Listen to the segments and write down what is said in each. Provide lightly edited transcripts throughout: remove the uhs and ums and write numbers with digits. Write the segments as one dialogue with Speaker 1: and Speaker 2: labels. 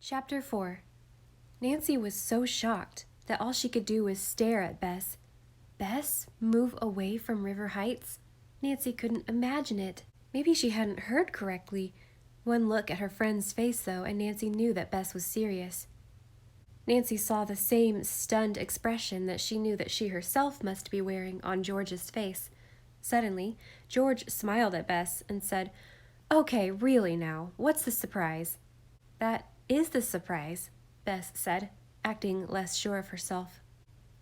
Speaker 1: Chapter 4. Nancy was so shocked that all she could do was stare at Bess. Bess move away from River Heights? Nancy couldn't imagine it. Maybe she hadn't heard correctly. One look at her friend's face, though, and Nancy knew that Bess was serious. Nancy saw the same stunned expression that she knew that she herself must be wearing on George's face. Suddenly, George smiled at Bess and said, "Okay, really now, what's the surprise?" "That is the surprise," Bess said, acting less sure of herself.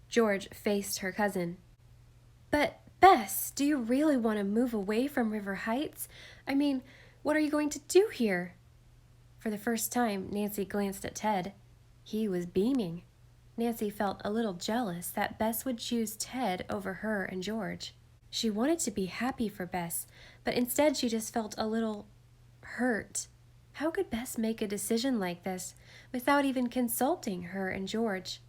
Speaker 1: George faced her cousin. "But, Bess, do you really want to move away from River Heights? I mean, what are you going to do here?" For the first time, Nancy glanced at Ted. He was beaming. Nancy felt a little jealous that Bess would choose Ted over her and George. She wanted to be happy for Bess, but instead she just felt a little hurt. How could Bess make a decision like this without even consulting her and George?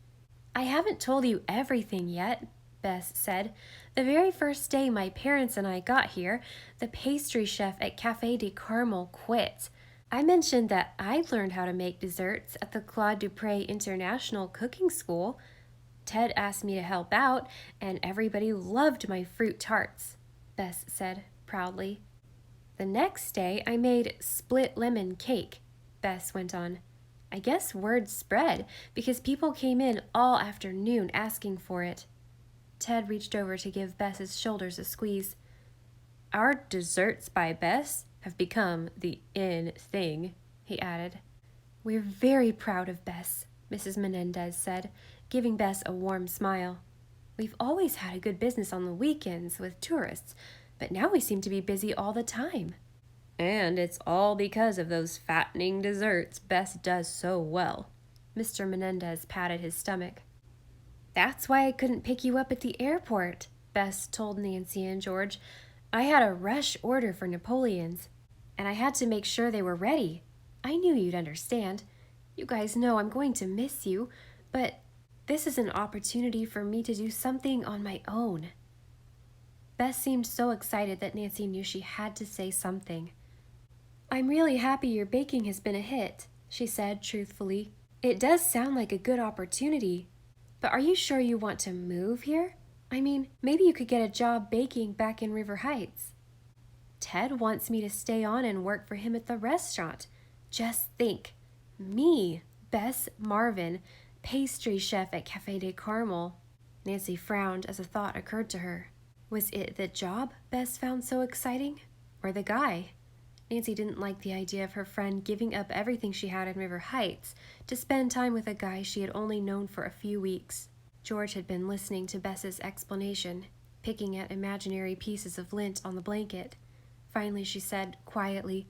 Speaker 1: "I haven't told you everything yet," Bess said. "The very first day my parents and I got here, the pastry chef at Café de Carmel quit. I mentioned that I'd learned how to make desserts at the Claude Dupre International Cooking School. Ted asked me to help out, and everybody loved my fruit tarts," Bess said proudly. "The next day I made split lemon cake," Bess went on. "I guess word spread because people came in all afternoon asking for it." Ted reached over to give Bess's shoulders a squeeze. "Our desserts by Bess have become the in thing," he added. "We're very proud of Bess," Mrs. Menendez said, giving Bess a warm smile. "We've always had a good business on the weekends with tourists, but now we seem to be busy all the time." "And it's all because of those fattening desserts Bess does so well." Mr. Menendez patted his stomach. "That's why I couldn't pick you up at the airport," Bess told Nancy and George. "I had a rush order for Napoleons, and I had to make sure they were ready. I knew you'd understand. You guys know I'm going to miss you, but this is an opportunity for me to do something on my own." Bess seemed so excited that Nancy knew she had to say something. "I'm really happy your baking has been a hit," she said truthfully. "It does sound like a good opportunity. But are you sure you want to move here? I mean, maybe you could get a job baking back in River Heights." "Ted wants me to stay on and work for him at the restaurant. Just think, me, Bess Marvin, pastry chef at Café de Carmel." Nancy frowned as a thought occurred to her. Was it the job Bess found so exciting, or the guy? Nancy didn't like the idea of her friend giving up everything she had in River Heights to spend time with a guy she had only known for a few weeks. George had been listening to Bess's explanation, picking at imaginary pieces of lint on the blanket. Finally she said quietly,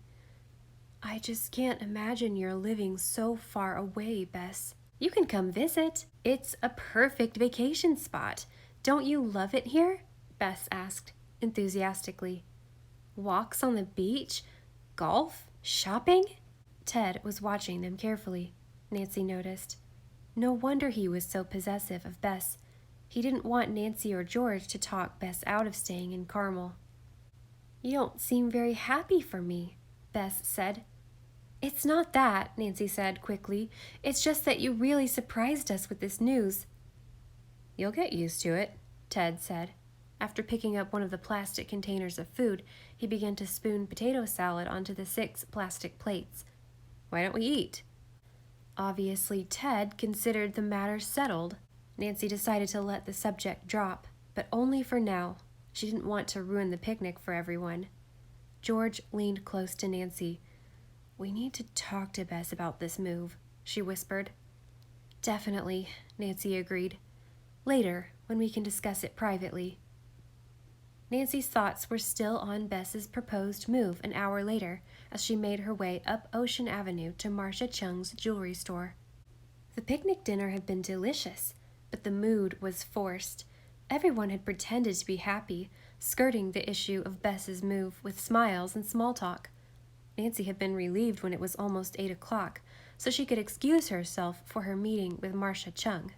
Speaker 1: "I just can't imagine you're living so far away, Bess. You can come visit. It's a perfect vacation spot. Don't you love it here?" Bess asked, enthusiastically. "Walks on the beach? Golf? Shopping?" Ted was watching them carefully, Nancy noticed. No wonder he was so possessive of Bess. He didn't want Nancy or George to talk Bess out of staying in Carmel. "You don't seem very happy for me," Bess said. "It's not that," Nancy said quickly. "It's just that you really surprised us with this news." "You'll get used to it," Ted said. After picking up one of the plastic containers of food, he began to spoon potato salad onto the 6 plastic plates. "Why don't we eat?" Obviously, Ted considered the matter settled. Nancy decided to let the subject drop, but only for now. She didn't want to ruin the picnic for everyone. George leaned close to Nancy. "We need to talk to Bess about this move," she whispered. "Definitely," Nancy agreed. "Later, when we can discuss it privately." Nancy's thoughts were still on Bess's proposed move an hour later as she made her way up Ocean Avenue to Marcia Chung's jewelry store. The picnic dinner had been delicious, but the mood was forced. Everyone had pretended to be happy, skirting the issue of Bess's move with smiles and small talk. Nancy had been relieved when it was almost 8 o'clock, so she could excuse herself for her meeting with Marcia Chung.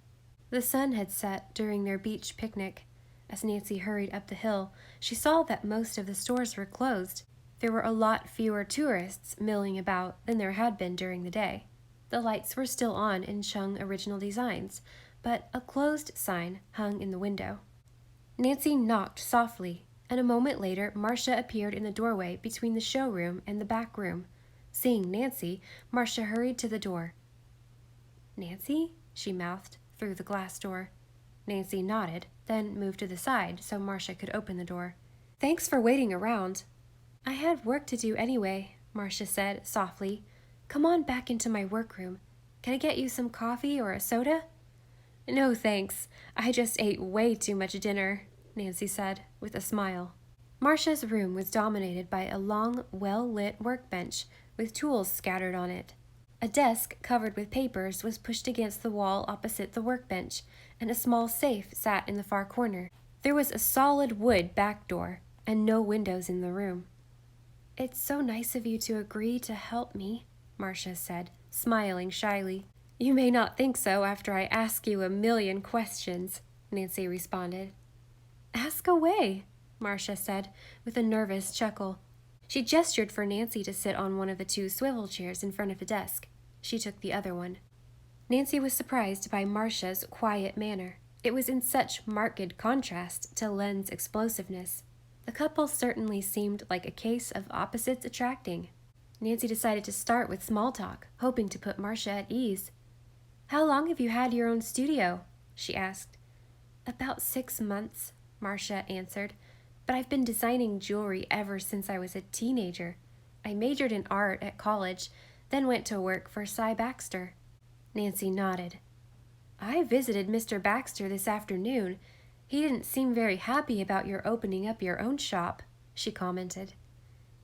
Speaker 1: The sun had set during their beach picnic. As Nancy hurried up the hill, she saw that most of the stores were closed. There were a lot fewer tourists milling about than there had been during the day. The lights were still on in Chung Original Designs, but a closed sign hung in the window. Nancy knocked softly, and a moment later Marcia appeared in the doorway between the showroom and the back room. Seeing Nancy, Marcia hurried to the door. "Nancy?" she mouthed through the glass door. Nancy nodded, then moved to the side so Marcia could open the door. "Thanks for waiting around." "I had work to do anyway," Marcia said softly. "Come on back into my workroom. Can I get you some coffee or a soda?" "No, thanks. I just ate way too much dinner," Nancy said, with a smile. Marcia's room was dominated by a long, well-lit workbench with tools scattered on it. A desk covered with papers was pushed against the wall opposite the workbench, and a small safe sat in the far corner. There was a solid wood back door, and no windows in the room. "It's so nice of you to agree to help me," Marcia said, smiling shyly. "You may not think so after I ask you a million questions," Nancy responded. "Ask away," Marcia said, with a nervous chuckle. She gestured for Nancy to sit on one of the two swivel chairs in front of the desk. She took the other one. Nancy was surprised by Marcia's quiet manner. It was in such marked contrast to Len's explosiveness. The couple certainly seemed like a case of opposites attracting. Nancy decided to start with small talk, hoping to put Marcia at ease. "How long have you had your own studio?" she asked. "About 6 months," Marcia answered. "But I've been designing jewelry ever since I was a teenager. I majored in art at college, then went to work for Cy Baxter." Nancy nodded. "I visited Mr. Baxter this afternoon. He didn't seem very happy about your opening up your own shop," she commented.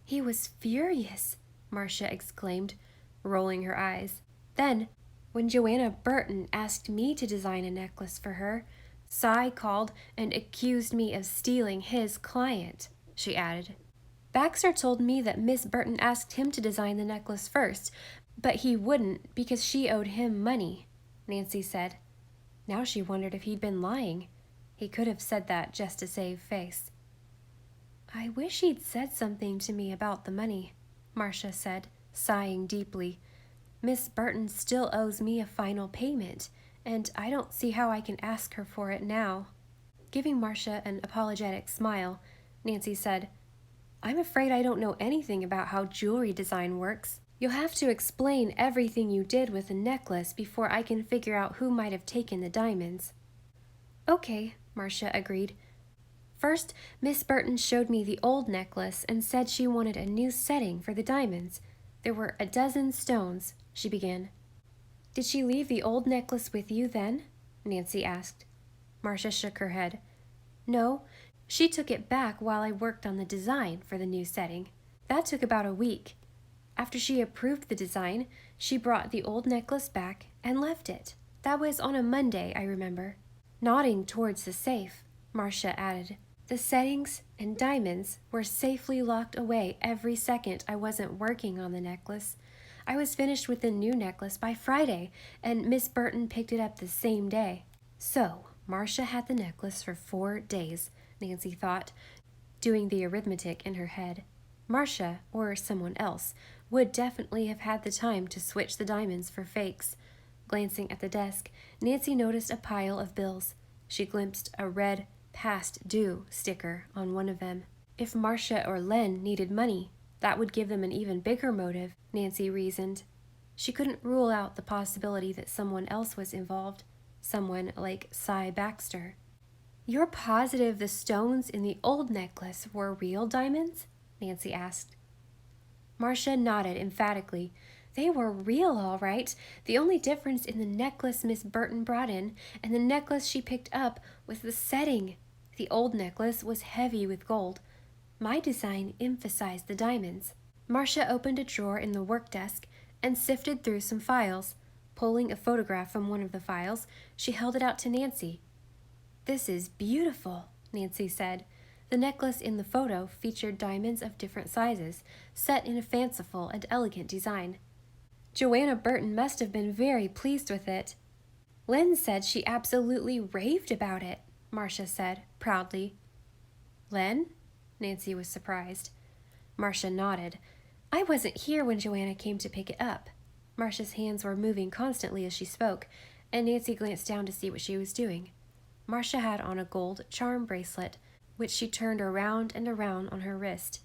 Speaker 1: "He was furious," Marcia exclaimed, rolling her eyes. "Then, when Joanna Burton asked me to design a necklace for her, Cy called and accused me of stealing his client," she added. "Baxter told me that Miss Burton asked him to design the necklace first, but he wouldn't because she owed him money," Nancy said. Now she wondered if he'd been lying. He could have said that just to save face. "I wish he'd said something to me about the money," Marcia said, sighing deeply. "Miss Burton still owes me a final payment, and I don't see how I can ask her for it now." Giving Marcia an apologetic smile, Nancy said, "I'm afraid I don't know anything about how jewelry design works. You'll have to explain everything you did with the necklace before I can figure out who might have taken the diamonds." "Okay," Marcia agreed. "First, Miss Burton showed me the old necklace and said she wanted a new setting for the diamonds. There were a dozen stones," she began. "Did she leave the old necklace with you then?" Nancy asked. Marcia shook her head. "No, she took it back while I worked on the design for the new setting. That took about a week. After she approved the design, she brought the old necklace back and left it. That was on a Monday, I remember." Nodding towards the safe, Marcia added, "The settings and diamonds were safely locked away every second I wasn't working on the necklace. I was finished with the new necklace by Friday, and Miss Burton picked it up the same day." So, Marcia had the necklace for 4 days, Nancy thought, doing the arithmetic in her head. Marcia, or someone else, would definitely have had the time to switch the diamonds for fakes. Glancing at the desk, Nancy noticed a pile of bills. She glimpsed a red "Past Due" sticker on one of them. If Marcia or Len needed money, that would give them an even bigger motive, Nancy reasoned. She couldn't rule out the possibility that someone else was involved, someone like Cy Baxter. "You're positive the stones in the old necklace were real diamonds?" Nancy asked. Marcia nodded emphatically. "They were real, all right. The only difference in the necklace Miss Burton brought in and the necklace she picked up was the setting. The old necklace was heavy with gold. My design emphasized the diamonds." Marcia opened a drawer in the work desk and sifted through some files. Pulling a photograph from one of the files, she held it out to Nancy. "This is beautiful," Nancy said. The necklace in the photo featured diamonds of different sizes, set in a fanciful and elegant design. "Joanna Burton must have been very pleased with it." "Len said she absolutely raved about it," Marcia said, proudly. "Len?" Nancy was surprised. Marcia nodded. "I wasn't here when Joanna came to pick it up." Marcia's hands were moving constantly as she spoke, and Nancy glanced down to see what she was doing. Marcia had on a gold charm bracelet, which she turned around and around on her wrist.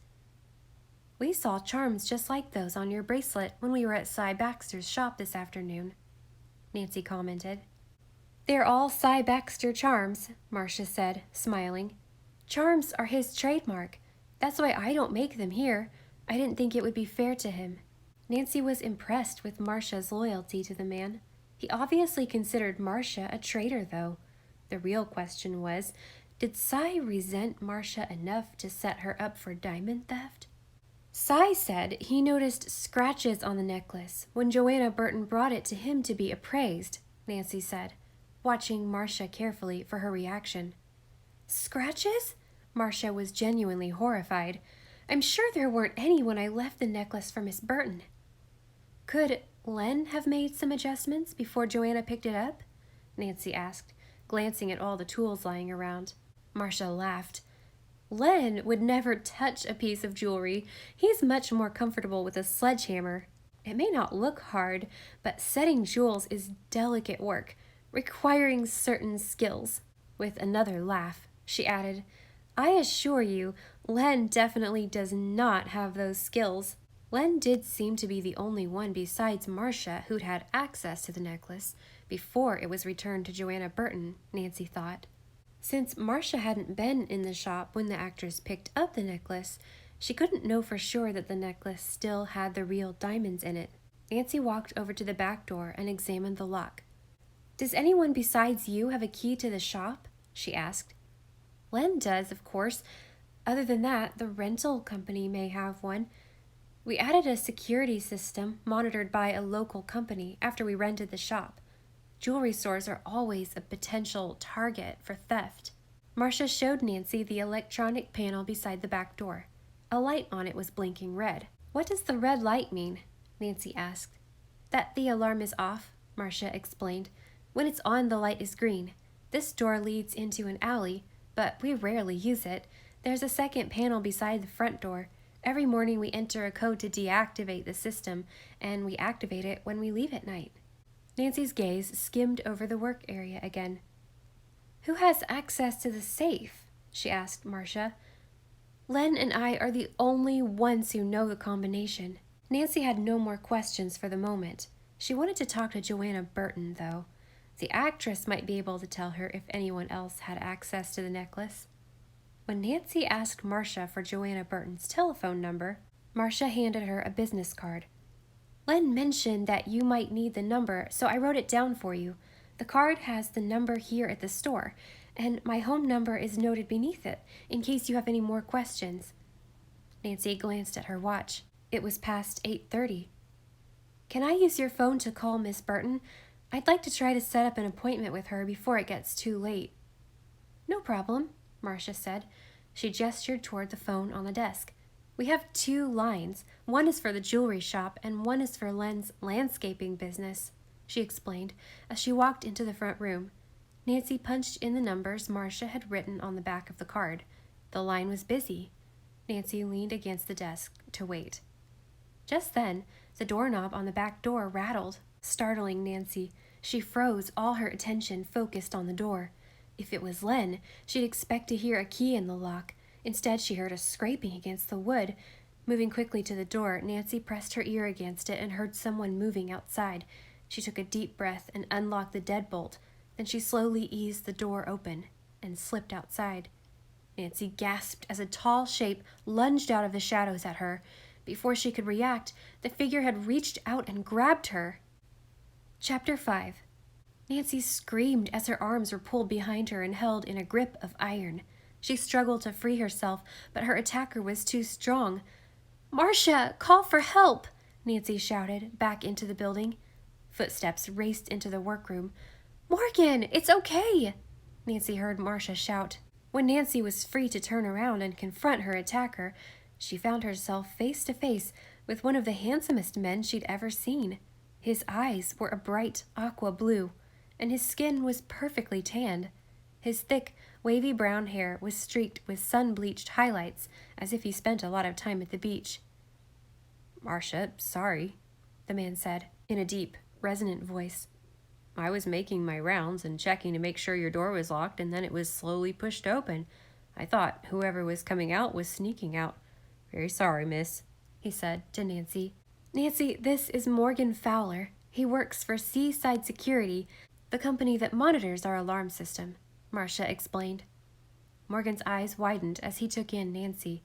Speaker 1: "We saw charms just like those on your bracelet when we were at Cy Baxter's shop this afternoon," Nancy commented. "They're all Cy Baxter charms," Marcia said, smiling. "Charms are his trademark. That's why I don't make them here. I didn't think it would be fair to him." Nancy was impressed with Marcia's loyalty to the man. He obviously considered Marcia a traitor, though. The real question was, did Cy resent Marcia enough to set her up for diamond theft? Cy said he noticed scratches on the necklace when Joanna Burton brought it to him to be appraised, Nancy said, watching Marcia carefully for her reaction. "Scratches?" Marcia was genuinely horrified. "I'm sure there weren't any when I left the necklace for Miss Burton." "Could Len have made some adjustments before Joanna picked it up?" Nancy asked, glancing at all the tools lying around. Marcia laughed. "Len would never touch a piece of jewelry. He's much more comfortable with a sledgehammer. It may not look hard, but setting jewels is delicate work, requiring certain skills." With another laugh, she added, "I assure you, Len definitely does not have those skills." Len did seem to be the only one besides Marcia who'd had access to the necklace before it was returned to Joanna Burton, Nancy thought. Since Marcia hadn't been in the shop when the actress picked up the necklace, she couldn't know for sure that the necklace still had the real diamonds in it. Nancy walked over to the back door and examined the lock. "Does anyone besides you have a key to the shop?" she asked. "Len does, of course. Other than that, the rental company may have one. We added a security system monitored by a local company after we rented the shop. Jewelry stores are always a potential target for theft." Marcia showed Nancy the electronic panel beside the back door. A light on it was blinking red. "What does the red light mean?" Nancy asked. "That the alarm is off," Marcia explained. "When it's on, the light is green. This door leads into an alley, but we rarely use it. There's a second panel beside the front door. Every morning we enter a code to deactivate the system, and we activate it when we leave at night." Nancy's gaze skimmed over the work area again. "Who has access to the safe?" she asked Marcia. "Len and I are the only ones who know the combination." Nancy had no more questions for the moment. She wanted to talk to Joanna Burton, though. The actress might be able to tell her if anyone else had access to the necklace. When Nancy asked Marcia for Joanna Burton's telephone number, Marcia handed her a business card. "Len mentioned that you might need the number, so I wrote it down for you. The card has the number here at the store, and my home number is noted beneath it, in case you have any more questions." Nancy glanced at her watch. It was past 8:30. "Can I use your phone to call Miss Burton? I'd like to try to set up an appointment with her before it gets too late." "No problem," Marcia said. She gestured toward the phone on the desk. "We have 2 lines. One is for the jewelry shop, and one is for Len's landscaping business," she explained as she walked into the front room. Nancy punched in the numbers Marcia had written on the back of the card. The line was busy. Nancy leaned against the desk to wait. Just then, the doorknob on the back door rattled, startling Nancy. She froze, all her attention focused on the door. If it was Len, she'd expect to hear a key in the lock. Instead, she heard a scraping against the wood. Moving quickly to the door, Nancy pressed her ear against it and heard someone moving outside. She took a deep breath and unlocked the deadbolt. Then she slowly eased the door open and slipped outside. Nancy gasped as a tall shape lunged out of the shadows at her. Before she could react, the figure had reached out and grabbed her. Chapter 5. Nancy screamed as her arms were pulled behind her and held in a grip of iron. She struggled to free herself, but her attacker was too strong. "Marcia, call for help!" Nancy shouted, back into the building. Footsteps raced into the workroom. "Morgan, it's okay!" Nancy heard Marcia shout. When Nancy was free to turn around and confront her attacker, she found herself face to face with one of the handsomest men she'd ever seen. His eyes were a bright aqua blue, and his skin was perfectly tanned. His thick, wavy brown hair was streaked with sun-bleached highlights, as if he spent a lot of time at the beach. "Marcia, sorry," the man said, in a deep, resonant voice. "I was making my rounds and checking to make sure your door was locked, and then it was slowly pushed open. I thought whoever was coming out was sneaking out. Very sorry, miss," he said to Nancy. "Nancy, this is Morgan Fowler. He works for Seaside Security, the company that monitors our alarm system," Marcia explained. Morgan's eyes widened as he took in Nancy.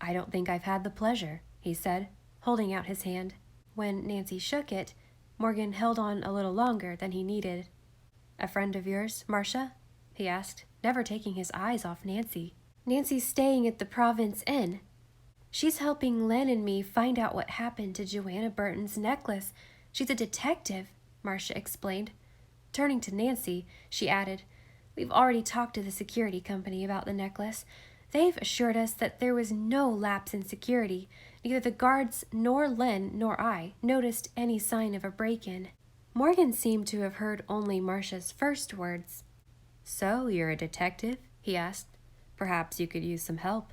Speaker 1: "I don't think I've had the pleasure," he said, holding out his hand. When Nancy shook it, Morgan held on a little longer than he needed. "A friend of yours, Marcia?" he asked, never taking his eyes off Nancy. "Nancy's staying at the Province Inn. She's helping Len and me find out what happened to Joanna Burton's necklace. She's a detective," Marcia explained. Turning to Nancy, she added, "We've already talked to the security company about the necklace. They've assured us that there was no lapse in security. Neither the guards nor Len nor I noticed any sign of a break-in." Morgan seemed to have heard only Marcia's first words. "So, you're a detective?" he asked. "Perhaps you could use some help."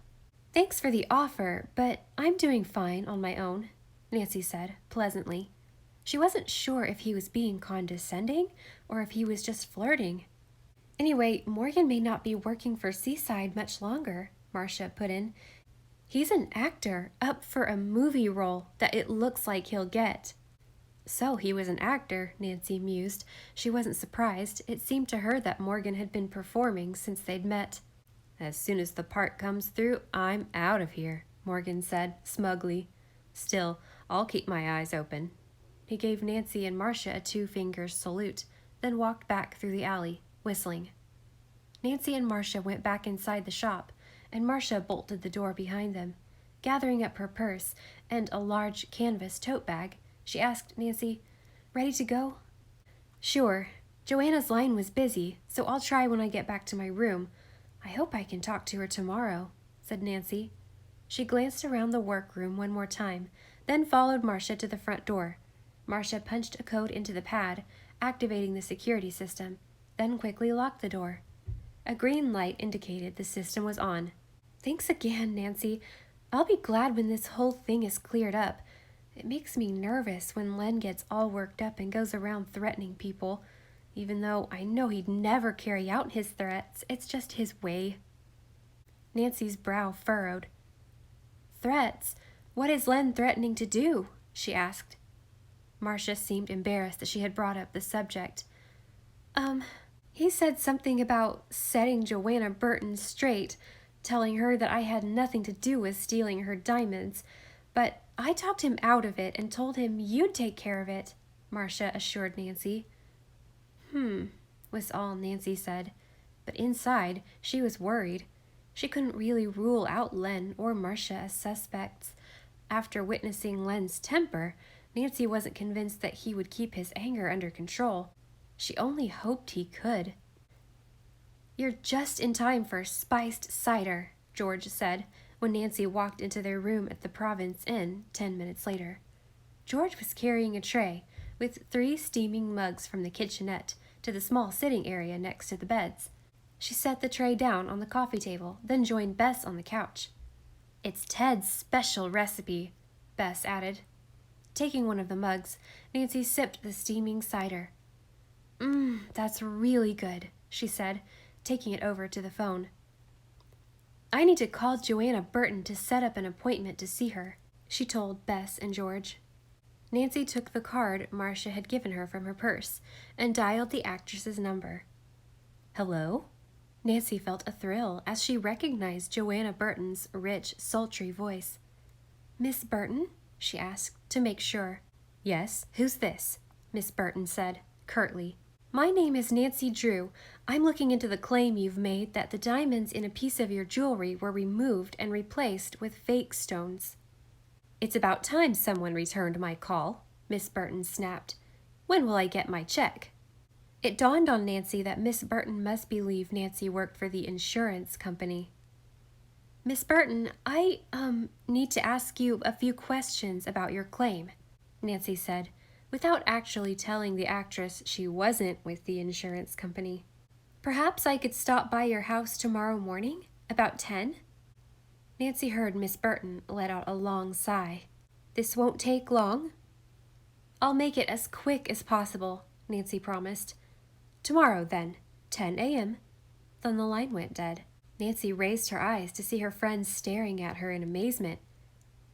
Speaker 1: "Thanks for the offer, but I'm doing fine on my own," Nancy said pleasantly. She wasn't sure if he was being condescending or if he was just flirting. "Anyway, Morgan may not be working for Seaside much longer," Marcia put in. "He's an actor up for a movie role that it looks like he'll get." So he was an actor, Nancy mused. She wasn't surprised. It seemed to her that Morgan had been performing since they'd met. "As soon as the part comes through, I'm out of here," Morgan said smugly. "Still, I'll keep my eyes open." He gave Nancy and Marcia a two-finger salute, then walked back through the alley, whistling. Nancy and Marcia went back inside the shop, and Marcia bolted the door behind them. Gathering up her purse and a large canvas tote bag, she asked Nancy, "Ready to go?" "Sure. Joanna's line was busy, so I'll try when I get back to my room. I hope I can talk to her tomorrow," said Nancy. She glanced around the workroom one more time, then followed Marcia to the front door. Marcia punched a code into the pad, activating the security system, then quickly locked the door. A green light indicated the system was on. "Thanks again, Nancy. I'll be glad when this whole thing is cleared up. It makes me nervous when Len gets all worked up and goes around threatening people. Even though I know he'd never carry out his threats, it's just his way." Nancy's brow furrowed. "Threats? What is Len threatening to do?" she asked. Marcia seemed embarrassed that she had brought up the subject. He said something about setting Joanna Burton straight, telling her that I had nothing to do with stealing her diamonds, but I talked him out of it and told him you'd take care of it," Marcia assured Nancy. Was all Nancy said, but inside she was worried. She couldn't really rule out Len or Marcia as suspects. After witnessing Len's temper, Nancy wasn't convinced that he would keep his anger under control. She only hoped he could. "You're just in time for spiced cider," George said when Nancy walked into their room at the Province Inn 10 minutes later. George was carrying a tray with 3 steaming mugs from the kitchenette to the small sitting area next to the beds. She set the tray down on the coffee table, then joined Bess on the couch. "It's Ted's special recipe," Bess added. Taking one of the mugs, Nancy sipped the steaming cider. That's really good," she said, taking it over to the phone. "I need to call Joanna Burton to set up an appointment to see her," she told Bess and George. Nancy took the card Marcia had given her from her purse and dialed the actress's number. "Hello?" Nancy felt a thrill as she recognized Joanna Burton's rich, sultry voice. "Miss Burton?" she asked, to make sure. "Yes, who's this?" Miss Burton said, curtly. "My name is Nancy Drew. I'm looking into the claim you've made that the diamonds in a piece of your jewelry were removed and replaced with fake stones." "It's about time someone returned my call," Miss Burton snapped. "When will I get my check?" It dawned on Nancy that Miss Burton must believe Nancy worked for the insurance company. "Miss Burton, I, need to ask you a few questions about your claim," Nancy said, without actually telling the actress she wasn't with the insurance company. "Perhaps I could stop by your house tomorrow morning, about 10? Nancy heard Miss Burton let out a long sigh. "This won't take long?" I'll make it as quick as possible, Nancy promised. Tomorrow, then, 10 a.m. Then the line went dead. Nancy raised her eyes to see her friends staring at her in amazement.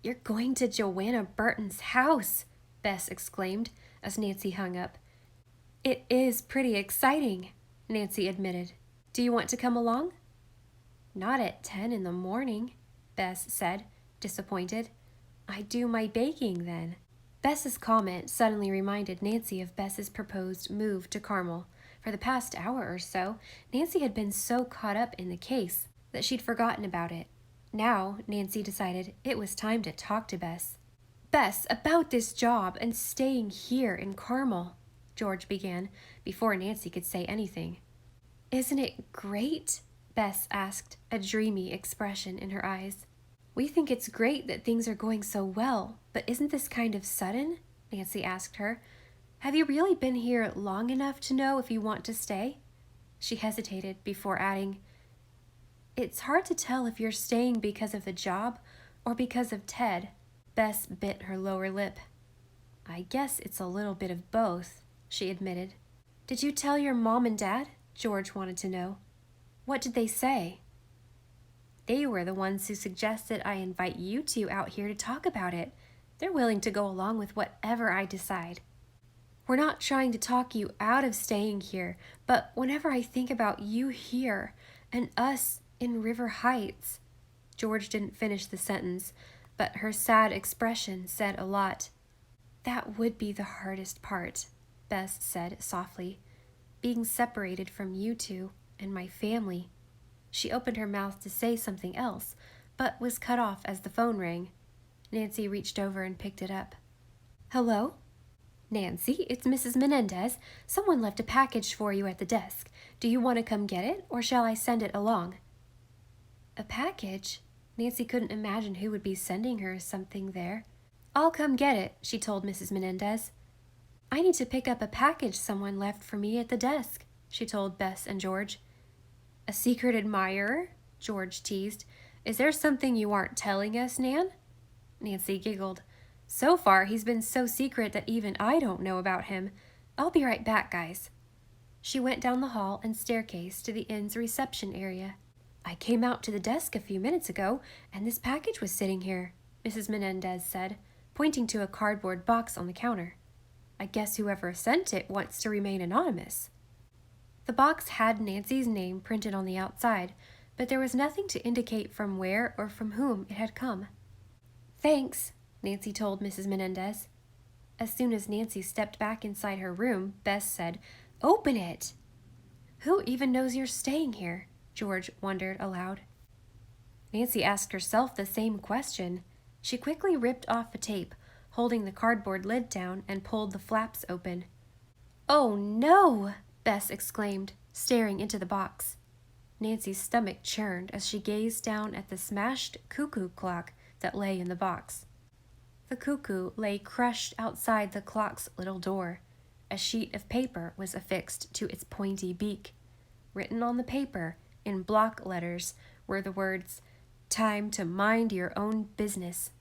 Speaker 1: You're going to Joanna Burton's house, Bess exclaimed as Nancy hung up. It is pretty exciting, Nancy admitted. Do you want to come along? Not at 10 in the morning, Bess said, disappointed. I do my baking then. Bess's comment suddenly reminded Nancy of Bess's proposed move to Carmel. For the past hour or so, Nancy had been so caught up in the case that she'd forgotten about it. Now, Nancy decided it was time to talk to Bess. Bess, about this job and staying here in Carmel, George began, before Nancy could say anything. Isn't it great? Bess asked, a dreamy expression in her eyes. We think it's great that things are going so well, but isn't this kind of sudden? Nancy asked her. Have you really been here long enough to know if you want to stay? She hesitated before adding, It's hard to tell if you're staying because of the job or because of Ted. Bess bit her lower lip. I guess it's a little bit of both, she admitted. Did you tell your mom and dad? George wanted to know. What did they say? They were the ones who suggested I invite you two out here to talk about it. They're willing to go along with whatever I decide. We're not trying to talk you out of staying here, but whenever I think about you here and us in River Heights... George didn't finish the sentence, but her sad expression said a lot. That would be the hardest part, Bess said softly. Being separated from you two and my family. She opened her mouth to say something else, but was cut off as the phone rang. Nancy reached over and picked it up. Hello? Nancy, it's Mrs. Menendez. Someone left a package for you at the desk. Do you want to come get it, or shall I send it along? A package? Nancy couldn't imagine who would be sending her something there. I'll come get it, she told Mrs. Menendez. I need to pick up a package someone left for me at the desk, she told Bess and George. A secret admirer? George teased. Is there something you aren't telling us, Nan? Nancy giggled. So far, he's been so secret that even I don't know about him. I'll be right back, guys. She went down the hall and staircase to the inn's reception area. I came out to the desk a few minutes ago, and this package was sitting here, Mrs. Menendez said, pointing to a cardboard box on the counter. I guess whoever sent it wants to remain anonymous. The box had Nancy's name printed on the outside, but there was nothing to indicate from where or from whom it had come. Thanks, Nancy told Mrs. Menendez. As soon as Nancy stepped back inside her room, Bess said, Open it! Who even knows you're staying here? George wondered aloud. Nancy asked herself the same question. She quickly ripped off a tape, holding the cardboard lid down, and pulled the flaps open. Oh no! Bess exclaimed, staring into the box. Nancy's stomach churned as she gazed down at the smashed cuckoo clock that lay in the box. The cuckoo lay crushed outside the clock's little door. A sheet of paper was affixed to its pointy beak. Written on the paper, in block letters, were the words, Time to mind your own business.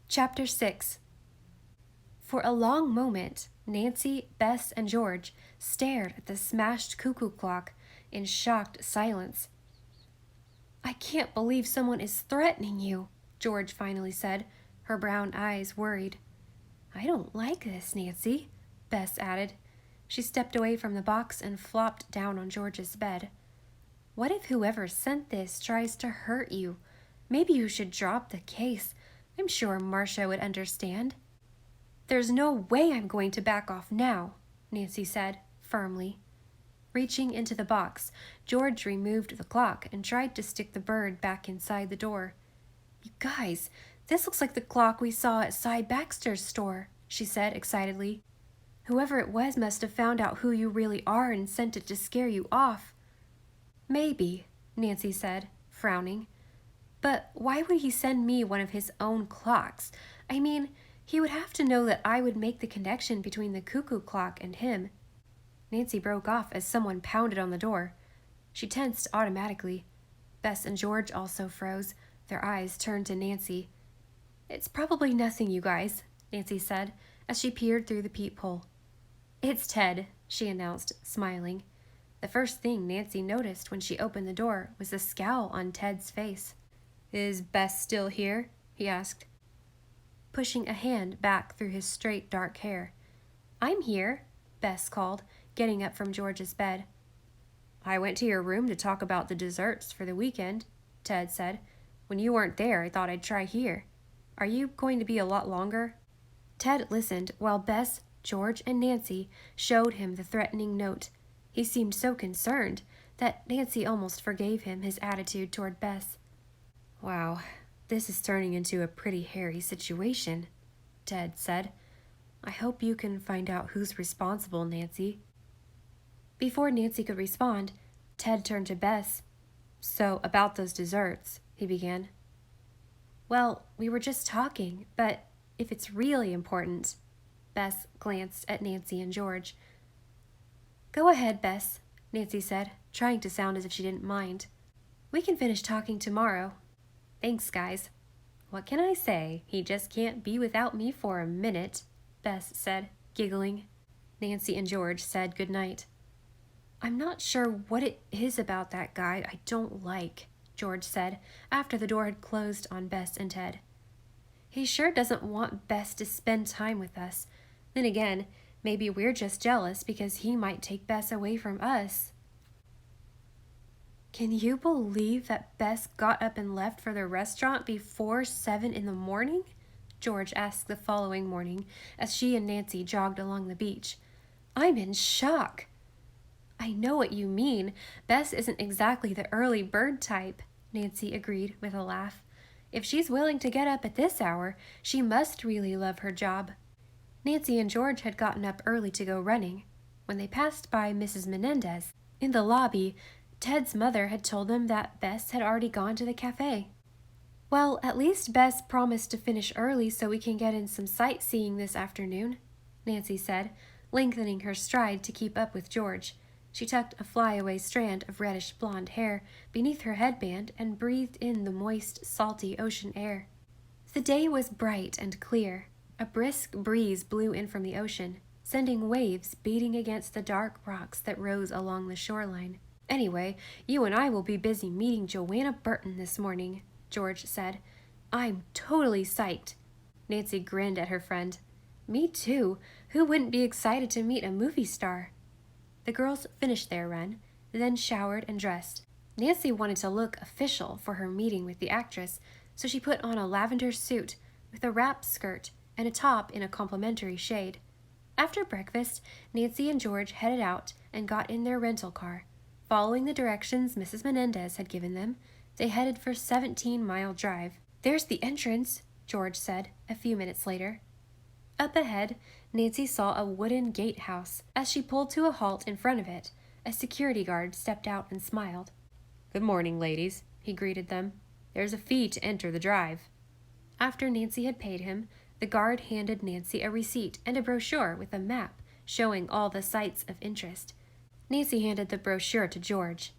Speaker 1: Chapter 6. For a long moment, Nancy, Bess, and George stared at the smashed cuckoo clock in shocked silence. I can't believe someone is threatening you, George finally said, her brown eyes worried. I don't like this, Nancy, Bess added. She stepped away from the box and flopped down on George's bed. What if whoever sent this tries to hurt you? Maybe you should drop the case. I'm sure Marcia would understand. There's no way I'm going to back off now, Nancy said, firmly. Reaching into the box, George removed the clock and tried to stick the bird back inside the door. You guys, this looks like the clock we saw at Cy Baxter's store, she said excitedly. Whoever it was must have found out who you really are and sent it to scare you off. Maybe, Nancy said, frowning. But why would he send me one of his own clocks? I mean, he would have to know that I would make the connection between the cuckoo clock and him. Nancy broke off as someone pounded on the door. She tensed automatically. Bess and George also froze, their eyes turned to Nancy. It's probably nothing, you guys, Nancy said as she peered through the peephole. "It's Ted," she announced, smiling. The first thing Nancy noticed when she opened the door was the scowl on Ted's face. "Is Bess still here?" he asked, pushing a hand back through his straight dark hair. "I'm here," Bess called, getting up from George's bed. "I went to your room to talk about the desserts for the weekend," Ted said. "When you weren't there, I thought I'd try here. Are you going to be a lot longer?" Ted listened while Bess, George, and Nancy showed him the threatening note. He seemed so concerned that Nancy almost forgave him his attitude toward Bess. "Wow, this is turning into a pretty hairy situation," Ted said. "I hope you can find out who's responsible, Nancy." Before Nancy could respond, Ted turned to Bess. "So, about those desserts," he began. "Well, we were just talking, but if it's really important," Bess glanced at Nancy and George. "Go ahead, Bess," Nancy said, trying to sound as if she didn't mind. "We can finish talking tomorrow." "Thanks, guys." "What can I say? He just can't be without me for a minute," Bess said, giggling. Nancy and George said goodnight. "I'm not sure what it is about that guy I don't like," George said after the door had closed on Bess and Ted. "He sure doesn't want Bess to spend time with us. Then again, maybe we're just jealous because he might take Bess away from us." "Can you believe that Bess got up and left for the restaurant before 7 in the morning?" George asked the following morning as she and Nancy jogged along the beach. "I'm in shock." "I know what you mean. Bess isn't exactly the early bird type," Nancy agreed with a laugh. "If she's willing to get up at this hour, she must really love her job." Nancy and George had gotten up early to go running. When they passed by Mrs. Menendez in the lobby, Ted's mother had told them that Bess had already gone to the cafe. "Well, at least Bess promised to finish early so we can get in some sightseeing this afternoon," Nancy said, lengthening her stride to keep up with George. She tucked a flyaway strand of reddish blonde hair beneath her headband and breathed in the moist, salty ocean air. The day was bright and clear. A brisk breeze blew in from the ocean, sending waves beating against the dark rocks that rose along the shoreline. "Anyway, you and I will be busy meeting Joanna Burton this morning," George said. "I'm totally psyched." Nancy grinned at her friend. "Me too. Who wouldn't be excited to meet a movie star?" The girls finished their run, then showered and dressed. Nancy wanted to look official for her meeting with the actress, so she put on a lavender suit with a wrap skirt and a top in a complimentary shade. After breakfast, Nancy and George headed out and got in their rental car. Following the directions Mrs. Menendez had given them, they headed for 17-mile drive. "There's the entrance," George said a few minutes later. Up ahead, Nancy saw a wooden gatehouse. As she pulled to a halt in front of it, a security guard stepped out and smiled. "Good morning, ladies," he greeted them. "There's a fee to enter the drive." After Nancy had paid him, the guard handed Nancy a receipt and a brochure with a map showing all the sites of interest. Nancy handed the brochure to George.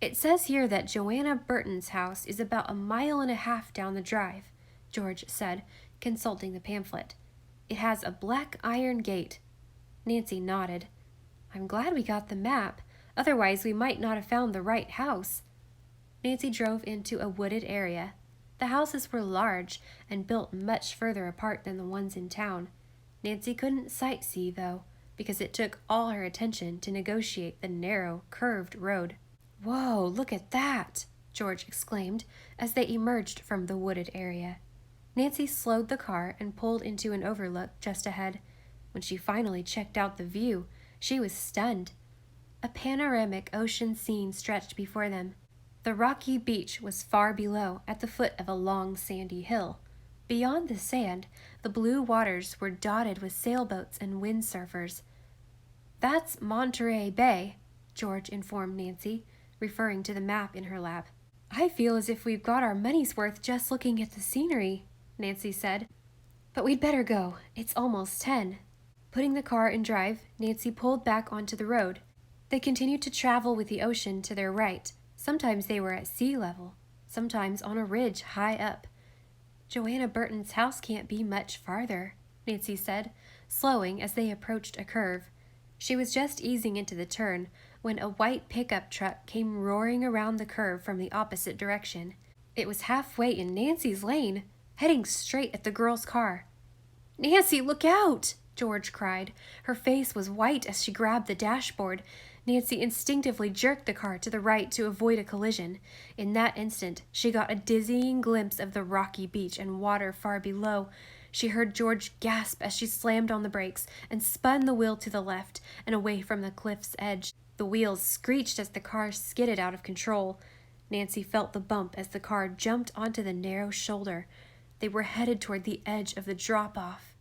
Speaker 1: It says here that Joanna Burton's house is about 1.5 miles down the drive," George said, consulting the pamphlet. "It has a black iron gate." Nancy nodded. "I'm glad we got the map. Otherwise, we might not have found the right house." Nancy drove into a wooded area. The houses were large and built much further apart than the ones in town. Nancy couldn't sightsee, though, because it took all her attention to negotiate the narrow, curved road. "Whoa, look at that!" George exclaimed as they emerged from the wooded area. Nancy slowed the car and pulled into an overlook just ahead. When she finally checked out the view, she was stunned. A panoramic ocean scene stretched before them. The rocky beach was far below, at the foot of a long sandy hill. Beyond the sand, the blue waters were dotted with sailboats and windsurfers. "That's Monterey Bay," George informed Nancy, referring to the map in her lap. "I feel as if we've got our money's worth just looking at the scenery," Nancy said. "But we'd better go. It's almost 10. Putting the car in drive, Nancy pulled back onto the road. They continued to travel with the ocean to their right. Sometimes they were at sea level, sometimes on a ridge high up. Joanna Burton's house can't be much farther, Nancy said, slowing as they approached a curve. She was just easing into the turn when a white pickup truck came roaring around the curve from the opposite direction. It was halfway in Nancy's lane, heading straight at the girl's car. "Nancy, look out!" George cried. Her face was white as she grabbed the dashboard. Nancy instinctively jerked the car to the right to avoid a collision. In that instant, she got a dizzying glimpse of the rocky beach and water far below. She heard George gasp as she slammed on the brakes and spun the wheel to the left and away from the cliff's edge. The wheels screeched as the car skidded out of control. Nancy felt the bump as the car jumped onto the narrow shoulder. They were headed toward the edge of the drop-off.